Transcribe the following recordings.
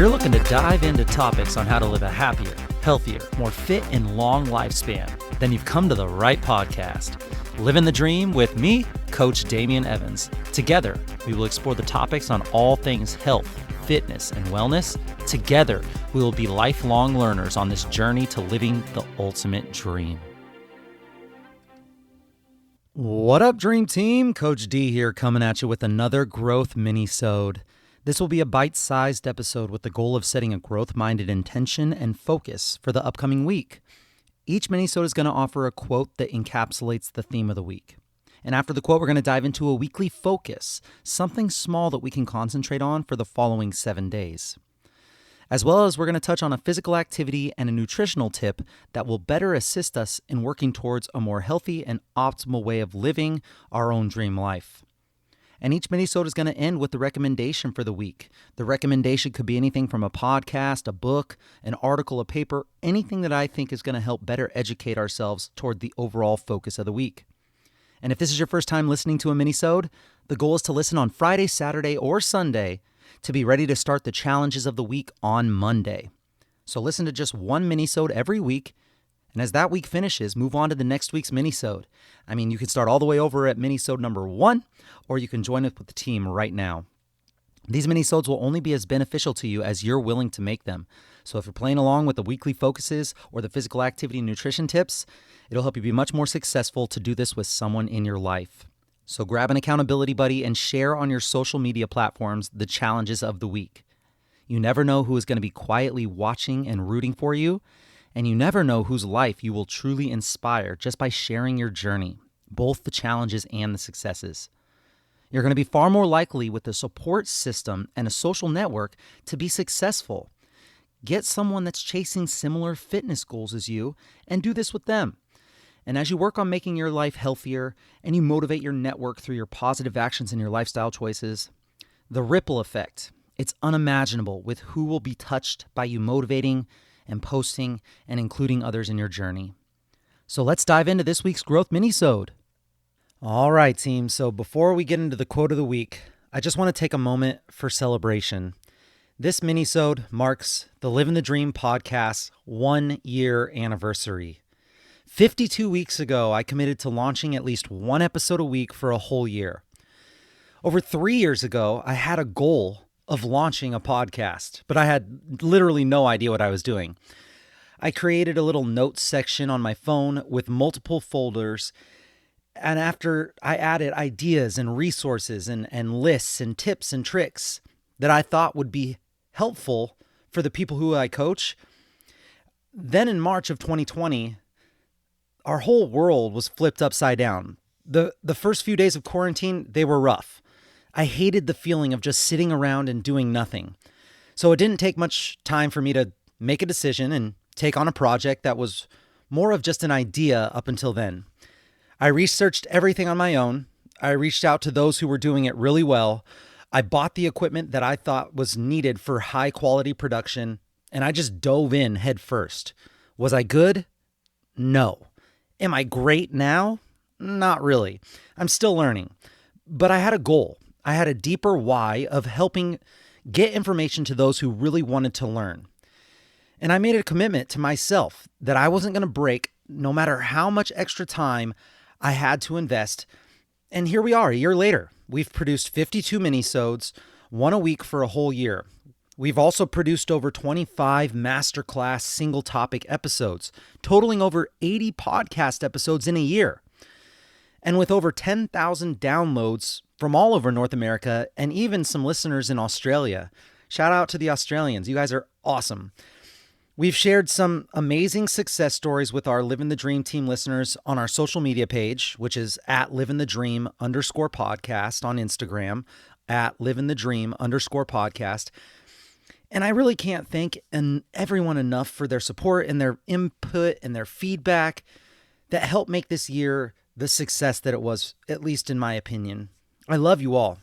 you're looking to dive into topics on how to live a happier, healthier, more fit, and long lifespan, then you've come to the right podcast. Livin the Dream with me, Coach Damian Evans. Together, we will explore the topics on all things health, fitness, and wellness. Together, we will be lifelong learners on this journey to living the ultimate dream. What up, Dream Team? Coach D here, coming at you with another growth MINIsode. This will be a bite-sized episode with the goal of setting a growth-minded intention and focus for the upcoming week. Each MINIsode is going to offer a quote that encapsulates the theme of the week. And after the quote, we're going to dive into a weekly focus, something small that we can concentrate on for the following 7 days. As well as we're going to touch on a physical activity and a nutritional tip that will better assist us in working towards a more healthy and optimal way of living our own dream life. And each MINIsode is going to end with the recommendation for the week. The recommendation could be anything from a podcast, a book, an article, a paper, anything that I think is going to help better educate ourselves toward the overall focus of the week. And if this is your first time listening to a MINIsode, the goal is to listen on Friday, Saturday, or Sunday to be ready to start the challenges of the week on Monday. So listen to just one MINIsode every week, and as that week finishes, move on to the next week's MINIsode. I mean, you can start all the way over at MINIsode number 1, or you can join up with the team right now. These MINIsodes will only be as beneficial to you as you're willing to make them. So if you're playing along with the weekly focuses or the physical activity and nutrition tips, it'll help you be much more successful to do this with someone in your life. So grab an accountability buddy and share on your social media platforms the challenges of the week. You never know who is going to be quietly watching and rooting for you, and you never know whose life you will truly inspire just by sharing your journey, both the challenges and the successes. You're going to be far more likely with a support system and a social network to be successful. Get someone that's chasing similar fitness goals as you and do this with them. And as you work on making your life healthier and you motivate your network through your positive actions and your lifestyle choices, the ripple effect, it's unimaginable with who will be touched by you motivating and posting and including others in your journey. So let's dive into this week's Growth MINIsode. All right, team. So before we get into the quote of the week, I just want to take a moment for celebration. This MINIsode marks the Livin the Dream podcast's 1-year anniversary. 52 weeks ago, I committed to launching at least one episode a week for a whole year. Over 3 years ago, I had a goal of launching a podcast, but I had literally no idea what I was doing. I created a little notes section on my phone with multiple folders, and after I added ideas and resources and lists and tips and tricks that I thought would be helpful for the people who I coach, then in March of 2020, our whole world was flipped upside down. The first few days of quarantine, they were rough. I hated the feeling of just sitting around and doing nothing. So it didn't take much time for me to make a decision and take on a project that was more of just an idea up until then. I researched everything on my own. I reached out to those who were doing it really well. I bought the equipment that I thought was needed for high quality production, and I just dove in head first. Was I good? No. Am I great now? Not really. I'm still learning. But I had a goal. I had a deeper why of helping get information to those who really wanted to learn. And I made a commitment to myself that I wasn't going to break no matter how much extra time I had to invest. And here we are, a year later. We've produced 52 MINIsodes, one a week for a whole year. We've also produced over 25 masterclass single topic episodes, totaling over 80 podcast episodes in a year. And with over 10,000 downloads from all over North America and even some listeners in Australia. Shout out to the Australians. You guys are awesome. We've shared some amazing success stories with our Livin the Dream team listeners on our social media page, which is at @livinthedream_podcast on Instagram, at @livinthedream_podcast. And I really can't thank everyone enough for their support and their input and their feedback that helped make this year the success that it was, at least in my opinion. I love you all.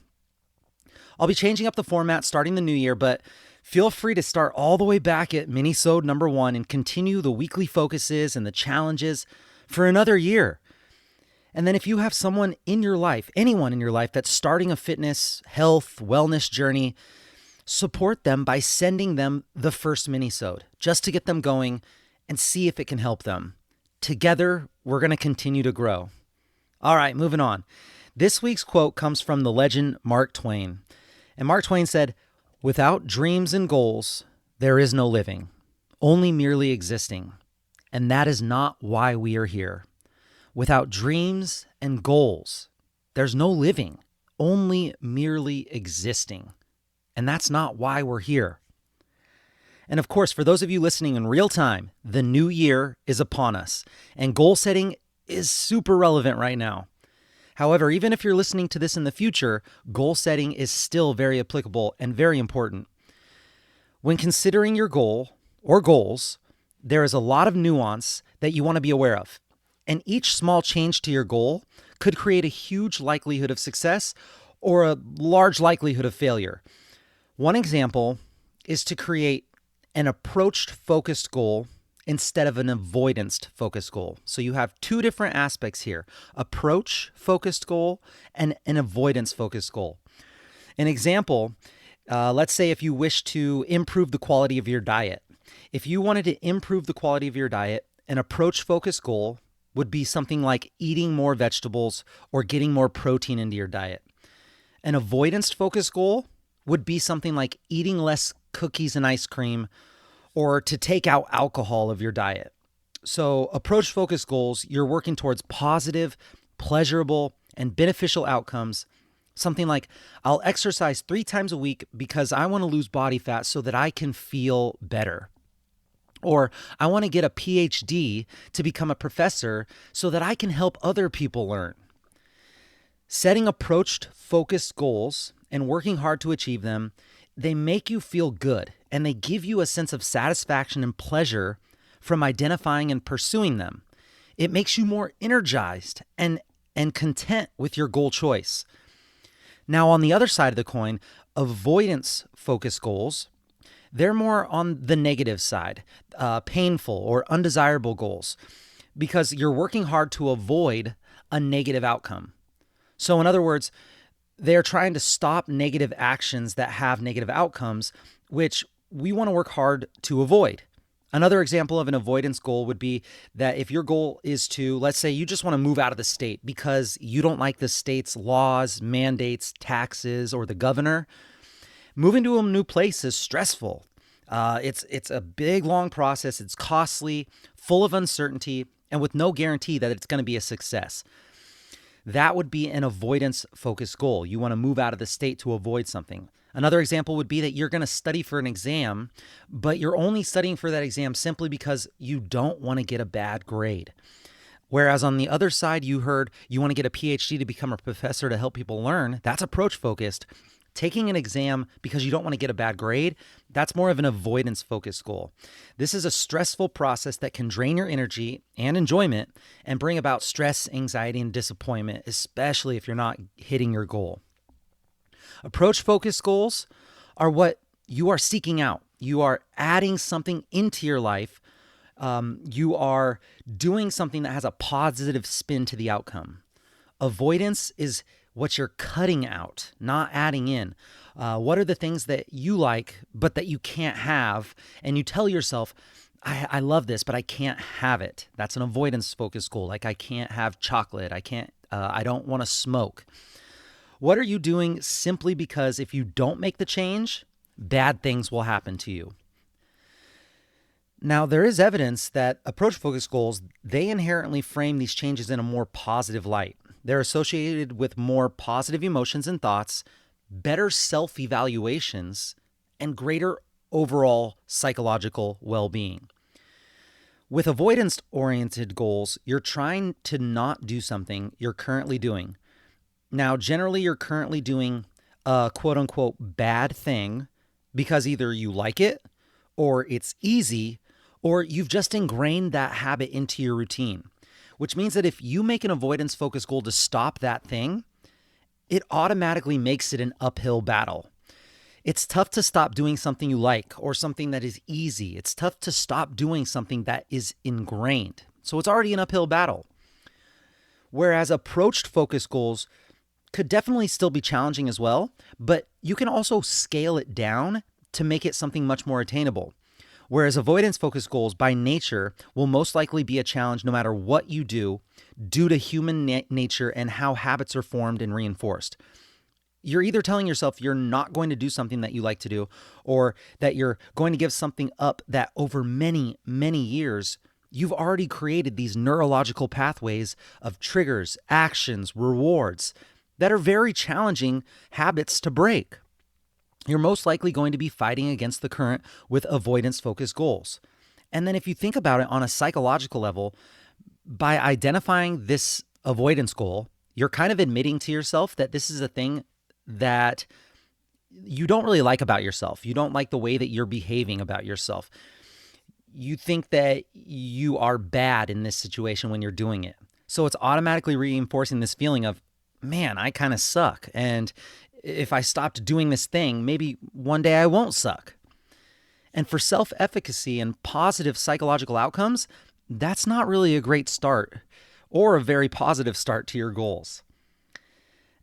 I'll be changing up the format starting the new year, but feel free to start all the way back at MINIsode number 1 and continue the weekly focuses and the challenges for another year. And then if you have someone in your life, anyone in your life that's starting a fitness, health, wellness journey, support them by sending them the first MINIsode just to get them going and see if it can help them. Together, we're going to continue to grow. All right, moving on. This week's quote comes from the legend Mark Twain. And Mark Twain said, "Without dreams and goals, there is no living, only merely existing. And that is not why we are here. Without dreams and goals, there's no living, only merely existing. And that's not why we're here." And of course, for those of you listening in real time, the new year is upon us, and goal setting is super relevant right now. However, even if you're listening to this in the future, goal setting is still very applicable and very important. When considering your goal or goals, there is a lot of nuance that you want to be aware of. And each small change to your goal could create a huge likelihood of success or a large likelihood of failure. One example is to create an approach-focused goal instead of an avoidance-focused goal. So you have two different aspects here: approach-focused goal and an avoidance-focused goal. An example, let's say if you wish to improve the quality of your diet. If you wanted to improve the quality of your diet, an approach-focused goal would be something like eating more vegetables or getting more protein into your diet. An avoidance-focused goal would be something like eating less cookies and ice cream or to take out alcohol of your diet. So approach-focused goals, you're working towards positive, pleasurable, and beneficial outcomes. Something like, I'll exercise 3 times a week because I want to lose body fat so that I can feel better. Or I want to get a PhD to become a professor so that I can help other people learn. Setting approach-focused goals and working hard to achieve them, they make you feel good and they give you a sense of satisfaction and pleasure from identifying and pursuing them. It makes you more energized and content with your goal choice. Now, on the other side of the coin, avoidance-focused goals, they're more on the negative side, painful or undesirable goals, because you're working hard to avoid a negative outcome. So in other words, they're trying to stop negative actions that have negative outcomes, which we want to work hard to avoid. Another example of an avoidance goal would be that if your goal is to, let's say you just want to move out of the state because you don't like the state's laws, mandates, taxes, or the governor, moving to a new place is stressful. It's a big, long process. It's costly, full of uncertainty, and with no guarantee that it's going to be a success. That would be an avoidance-focused goal. You want to move out of the state to avoid something. Another example would be that you're going to study for an exam, but you're only studying for that exam simply because you don't want to get a bad grade. Whereas on the other side, you heard you want to get a PhD to become a professor to help people learn. That's approach-focused. Taking an exam because you don't want to get a bad grade, that's more of an avoidance-focused goal. This is a stressful process that can drain your energy and enjoyment and bring about stress, anxiety, and disappointment, especially if you're not hitting your goal. Approach-focused goals are what you are seeking out. You are adding something into your life. You are doing something that has a positive spin to the outcome. Avoidance is what you're cutting out, not adding in. What are the things that you like, but that you can't have? And you tell yourself, I love this, but I can't have it. That's an avoidance-focused goal. Like I can't have chocolate. I don't want to smoke. What are you doing simply because if you don't make the change, bad things will happen to you? Now, there is evidence that approach-focused goals, they inherently frame these changes in a more positive light. They're associated with more positive emotions and thoughts, better self-evaluations, and greater overall psychological well-being. With avoidance-oriented goals, you're trying to not do something you're currently doing. Now, generally, you're currently doing a quote-unquote bad thing because either you like it, or it's easy, or you've just ingrained that habit into your routine. Which means that if you make an avoidance-focused goal to stop that thing, it automatically makes it an uphill battle. It's tough to stop doing something you like or something that is easy. It's tough to stop doing something that is ingrained. So it's already an uphill battle. Whereas approach-focused goals, could definitely still be challenging as well, but you can also scale it down to make it something much more attainable. Whereas avoidance-focused goals by nature will most likely be a challenge no matter what you do due to human nature and how habits are formed and reinforced. You're either telling yourself you're not going to do something that you like to do, or that you're going to give something up that over many, many years, you've already created these neurological pathways of triggers, actions, rewards that are very challenging habits to break. You're most likely going to be fighting against the current with avoidance-focused goals. And then if you think about it on a psychological level, by identifying this avoidance goal, you're kind of admitting to yourself that this is a thing that you don't really like about yourself. You don't like the way that you're behaving about yourself. You think that you are bad in this situation when you're doing it. So it's automatically reinforcing this feeling of, man, I kind of suck. And if I stopped doing this thing, maybe one day I won't suck. And for self-efficacy and positive psychological outcomes, that's not really a great start or a very positive start to your goals.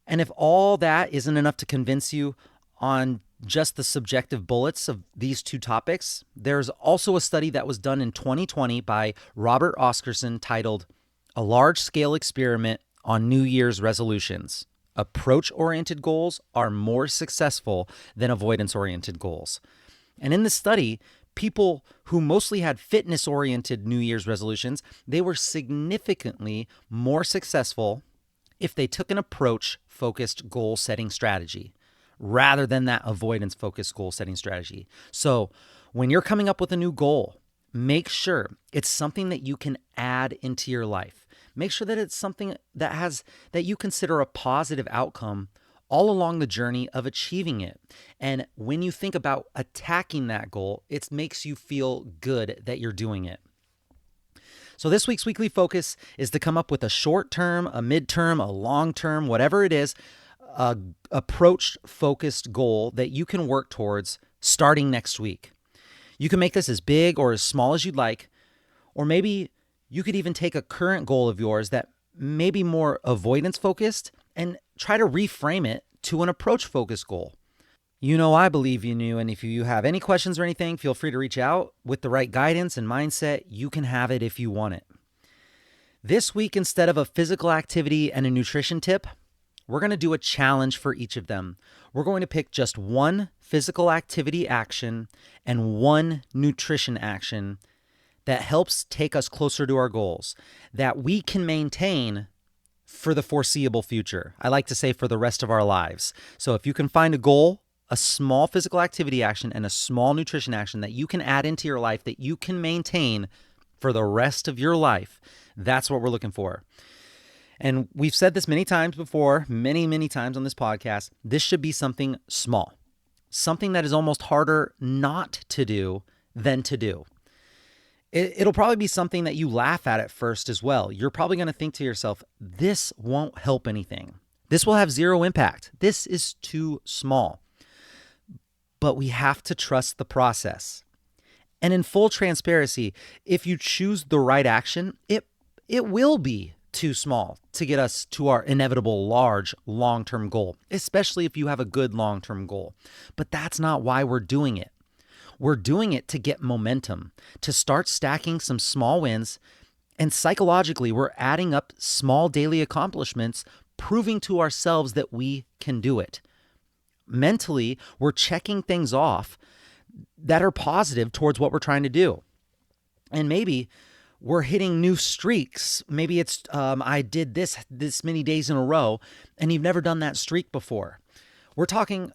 And if all that isn't enough to convince you on just the subjective bullets of these two topics, there's also a study that was done in 2020 by Robert Oscarson titled A Large-Scale Experiment on New Year's Resolutions. Approach-oriented goals are more successful than avoidance-oriented goals. And in the study, people who mostly had fitness-oriented New Year's resolutions, they were significantly more successful if they took an approach-focused goal-setting strategy rather than that avoidance-focused goal-setting strategy. So when you're coming up with a new goal, make sure it's something that you can add into your life. Make sure that it's something that you consider a positive outcome all along the journey of achieving it. And when you think about attacking that goal, it makes you feel good that you're doing it. So this week's weekly focus is to come up with a short-term, a mid-term, a long-term, whatever it is, approach-focused goal that you can work towards starting next week. You can make this as big or as small as you'd like, or maybe you could even take a current goal of yours that may be more avoidance-focused and try to reframe it to an approach-focused goal. You know I believe in you, and if you have any questions or anything, feel free to reach out. With the right guidance and mindset, you can have it if you want it. This week, instead of a physical activity and a nutrition tip, we're going to do a challenge for each of them. We're going to pick just one physical activity action and one nutrition action that helps take us closer to our goals, that we can maintain for the foreseeable future. I like to say for the rest of our lives. So if you can find a goal, a small physical activity action, and a small nutrition action that you can add into your life that you can maintain for the rest of your life, that's what we're looking for. And we've said this many times before, many, many times on this podcast, this should be something small, something that is almost harder not to do than to do. It'll probably be something that you laugh at first as well. You're probably going to think to yourself, this won't help anything. This will have zero impact. This is too small. But we have to trust the process. And in full transparency, if you choose the right action, it will be too small to get us to our inevitable large long-term goal, especially if you have a good long-term goal. But that's not why we're doing it. We're doing it to get momentum, to start stacking some small wins, and psychologically, we're adding up small daily accomplishments, proving to ourselves that we can do it. Mentally, we're checking things off that are positive towards what we're trying to do. And maybe we're hitting new streaks. Maybe it's, I did this many days in a row, and you've never done that streak before. We're talking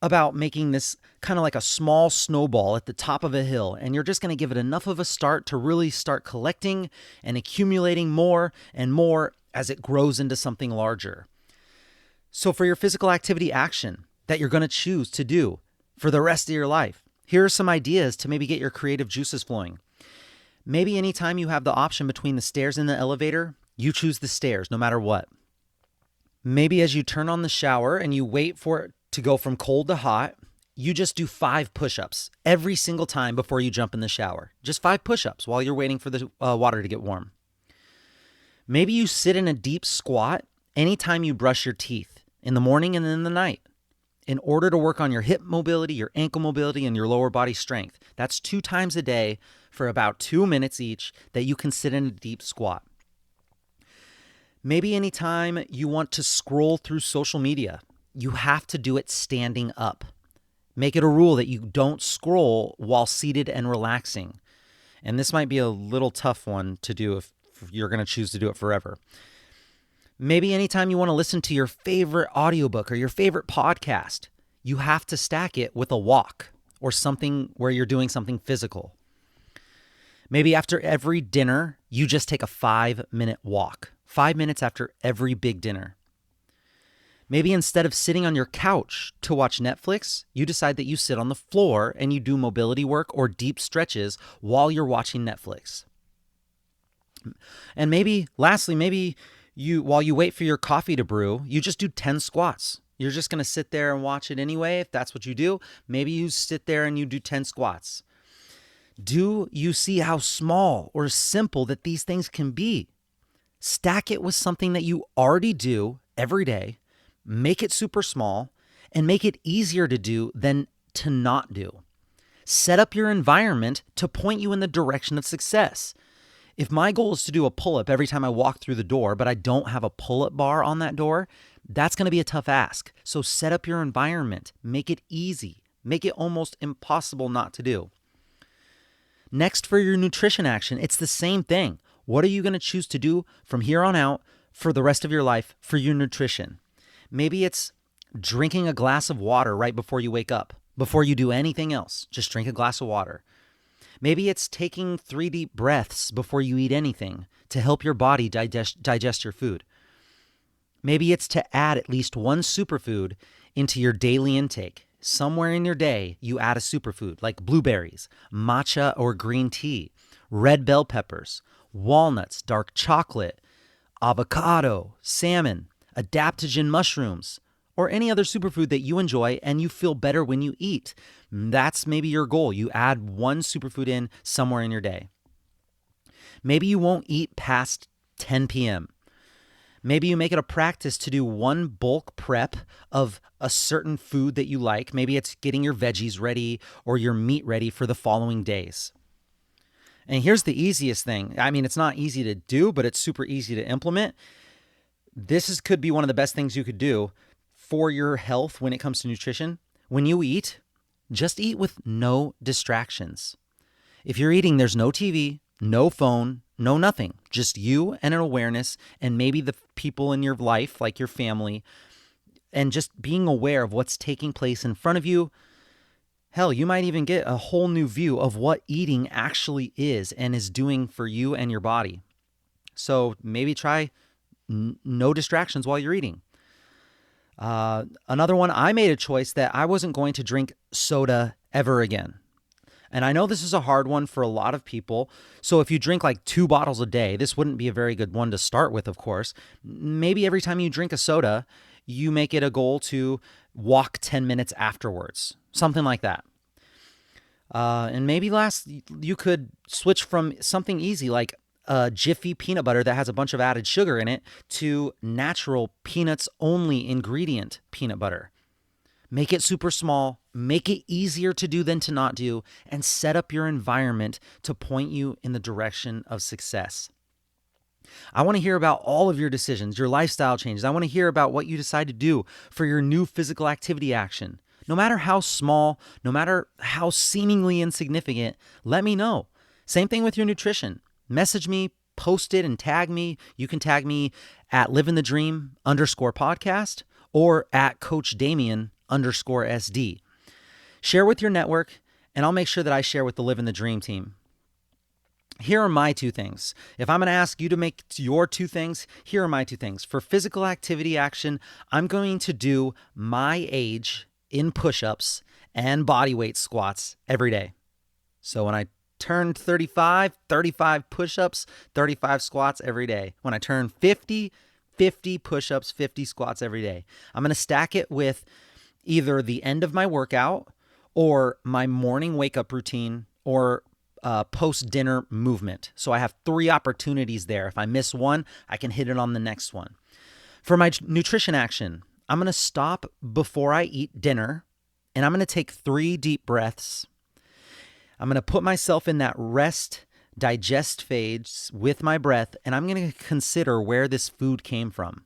about making this kind of like a small snowball at the top of a hill, and you're just going to give it enough of a start to really start collecting and accumulating more and more as it grows into something larger. So for your physical activity action that you're going to choose to do for the rest of your life, here are some ideas to maybe get your creative juices flowing. Maybe anytime you have the option between the stairs and the elevator, you choose the stairs no matter what. Maybe as you turn on the shower and you wait for it to go from cold to hot, you just do 5 push-ups every single time before you jump in the shower. Just 5 push-ups while you're waiting for the water to get warm. Maybe you sit in a deep squat anytime you brush your teeth. in the morning and in the night, in order to work on your hip mobility, your ankle mobility, and your lower body strength. That's 2 times a day for about 2 minutes each that you can sit in a deep squat. Maybe anytime you want to scroll through social media, you have to do it standing up. Make it a rule that you don't scroll while seated and relaxing. And this might be a little tough one to do if you're going to choose to do it forever. Maybe anytime you want to listen to your favorite audiobook or your favorite podcast, you have to stack it with a walk or something where you're doing something physical. Maybe after every dinner, you just take a 5-minute walk. 5 minutes after every big dinner. Maybe instead of sitting on your couch to watch Netflix, you decide that you sit on the floor and you do mobility work or deep stretches while you're watching Netflix. And lastly, while you wait for your coffee to brew, you just do 10 squats. You're just going to sit there and watch it anyway. If that's what you do, maybe you sit there and you do 10 squats. Do you see how small or simple that these things can be? Stack it with something that you already do every day, make it super small, and make it easier to do than to not do. Set up your environment to point you in the direction of success. If my goal is to do a pull-up every time I walk through the door, but I don't have a pull-up bar on that door, that's going to be a tough ask. So set up your environment. Make it easy. Make it almost impossible not to do. Next, for your nutrition action, it's the same thing. What are you going to choose to do from here on out for the rest of your life for your nutrition? Maybe it's drinking a glass of water right before you wake up. Before you do anything else, just drink a glass of water. Maybe it's taking 3 deep breaths before you eat anything to help your body digest your food. Maybe it's to add at least one superfood into your daily intake. Somewhere in your day, you add a superfood like blueberries, matcha or green tea, red bell peppers, walnuts, dark chocolate, avocado, salmon, adaptogen mushrooms, or any other superfood that you enjoy and you feel better when you eat. That's maybe your goal. You add one superfood in somewhere in your day. Maybe you won't eat past 10 p.m. Maybe you make it a practice to do one bulk prep of a certain food that you like. Maybe it's getting your veggies ready or your meat ready for the following days. And here's the easiest thing. I mean, it's not easy to do, but it's super easy to implement. Could be one of the best things you could do for your health when it comes to nutrition. When you eat, just eat with no distractions. If you're eating, there's no TV, no phone, no nothing. Just you and an awareness and maybe the people in your life, like your family, and just being aware of what's taking place in front of you. Hell, you might even get a whole new view of what eating actually is and is doing for you and your body. So maybe try no distractions while you're eating. Another one, I made a choice that I wasn't going to drink soda ever again. And I know this is a hard one for a lot of people. So if you drink like 2 bottles a day, this wouldn't be a very good one to start with, of course. Maybe every time you drink a soda, you make it a goal to walk 10 minutes afterwards, something like that. And maybe you could switch from something easy like Jiffy peanut butter that has a bunch of added sugar in it to natural peanuts only ingredient peanut butter. Make it super small, make it easier to do than to not do, and set up your environment to point you in the direction of success. I want to hear about all of your decisions, your lifestyle changes. I want to hear about what you decide to do for your new physical activity action. No matter how small, no matter how seemingly insignificant, let me know. Same thing with your nutrition. Message me, post it, and tag me. You can tag me at livingthedream_podcast or at Coach Damien_SD. Share with your network, and I'll make sure that I share with the Livin the Dream team. Here are my 2 things. If I'm going to ask you to make your 2 things, here are my 2 things. For physical activity action, I'm going to do my age in push-ups and body weight squats every day. So when I turn 35 push-ups, 35 squats every day. When I turn 50 push-ups, 50 squats every day. I'm going to stack it with either the end of my workout or my morning wake-up routine or post-dinner movement. So I have 3 opportunities there. If I miss one, I can hit it on the next one. For my nutrition action, I'm going to stop before I eat dinner, and I'm going to take 3 deep breaths. I'm going to put myself in that rest, digest phase with my breath, and I'm going to consider where this food came from.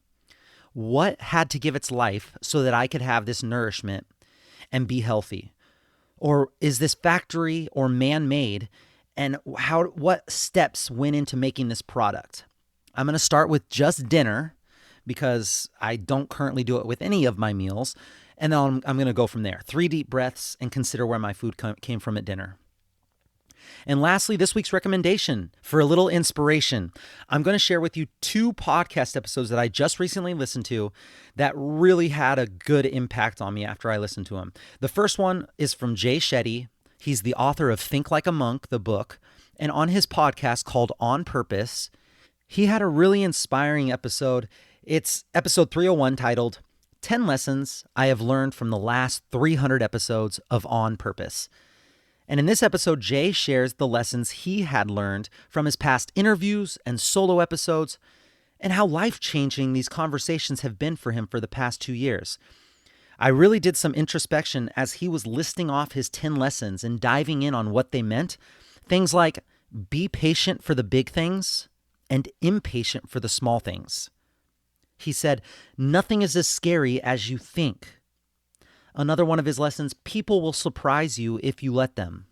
What had to give its life so that I could have this nourishment and be healthy? Or is this factory or man-made? And what steps went into making this product? I'm going to start with just dinner because I don't currently do it with any of my meals. And then I'm going to go from there. 3 deep breaths and consider where my food came from at dinner. And lastly, this week's recommendation for a little inspiration. I'm going to share with you 2 podcast episodes that I just recently listened to that really had a good impact on me after I listened to them. The first one is from Jay Shetty. He's the author of Think Like a Monk, the book. And on his podcast called On Purpose, he had a really inspiring episode. It's episode 301 titled 10 Lessons I Have Learned from the Last 300 Episodes of On Purpose. And in this episode, Jay shares the lessons he had learned from his past interviews and solo episodes and how life-changing these conversations have been for him for the past 2 years. I really did some introspection as he was listing off his 10 lessons and diving in on what they meant. Things like be patient for the big things and impatient for the small things. He said, nothing is as scary as you think. Another one of his lessons, people will surprise you if you let them.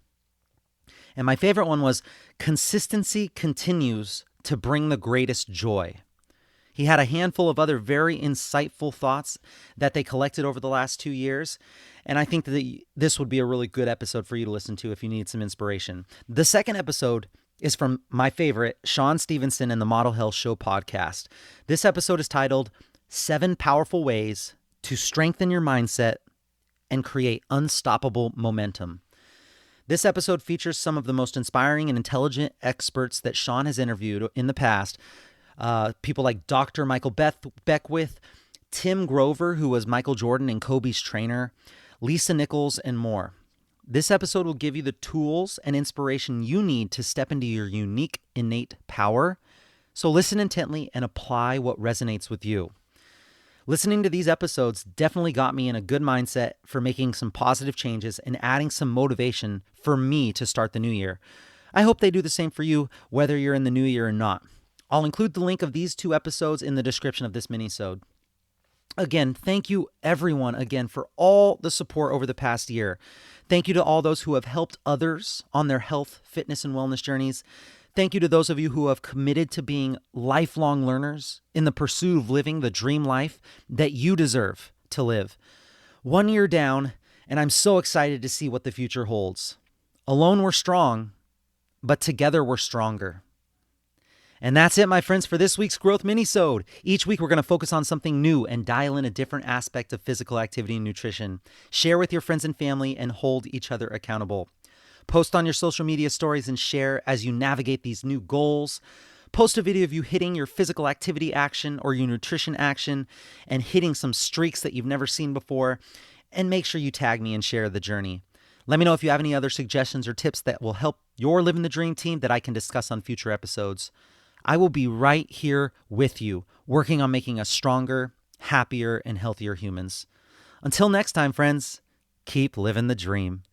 And my favorite one was, consistency continues to bring the greatest joy. He had a handful of other very insightful thoughts that they collected over the last 2 years. And I think that this would be a really good episode for you to listen to if you need some inspiration. The second episode is from my favorite, Sean Stevenson and the Model Health Show podcast. This episode is titled 7 Powerful Ways to Strengthen Your Mindset and Create Unstoppable Momentum. This episode features some of the most inspiring and intelligent experts that Sean has interviewed in the past. People like Dr. Michael Beckwith, Tim Grover, who was Michael Jordan and Kobe's trainer, Lisa Nichols, and more. This episode will give you the tools and inspiration you need to step into your unique, innate power. So listen intently and apply what resonates with you. Listening to these episodes definitely got me in a good mindset for making some positive changes and adding some motivation for me to start the new year. I hope they do the same for you, whether you're in the new year or not. I'll include the link of these 2 episodes in the description of this minisode. Again, thank you everyone again for all the support over the past year. Thank you to all those who have helped others on their health, fitness, and wellness journeys. Thank you to those of you who have committed to being lifelong learners in the pursuit of living the dream life that you deserve to live. 1 year down, and I'm so excited to see what the future holds. Alone we're strong, but together we're stronger. And that's it, my friends, for this week's Growth Minisode. Each week, we're going to focus on something new and dial in a different aspect of physical activity and nutrition. Share with your friends and family and hold each other accountable. Post on your social media stories and share as you navigate these new goals. Post a video of you hitting your physical activity action or your nutrition action and hitting some streaks that you've never seen before. And make sure you tag me and share the journey. Let me know if you have any other suggestions or tips that will help your Livin' the Dream team that I can discuss on future episodes. I will be right here with you, working on making us stronger, happier, and healthier humans. Until next time, friends, keep living the dream.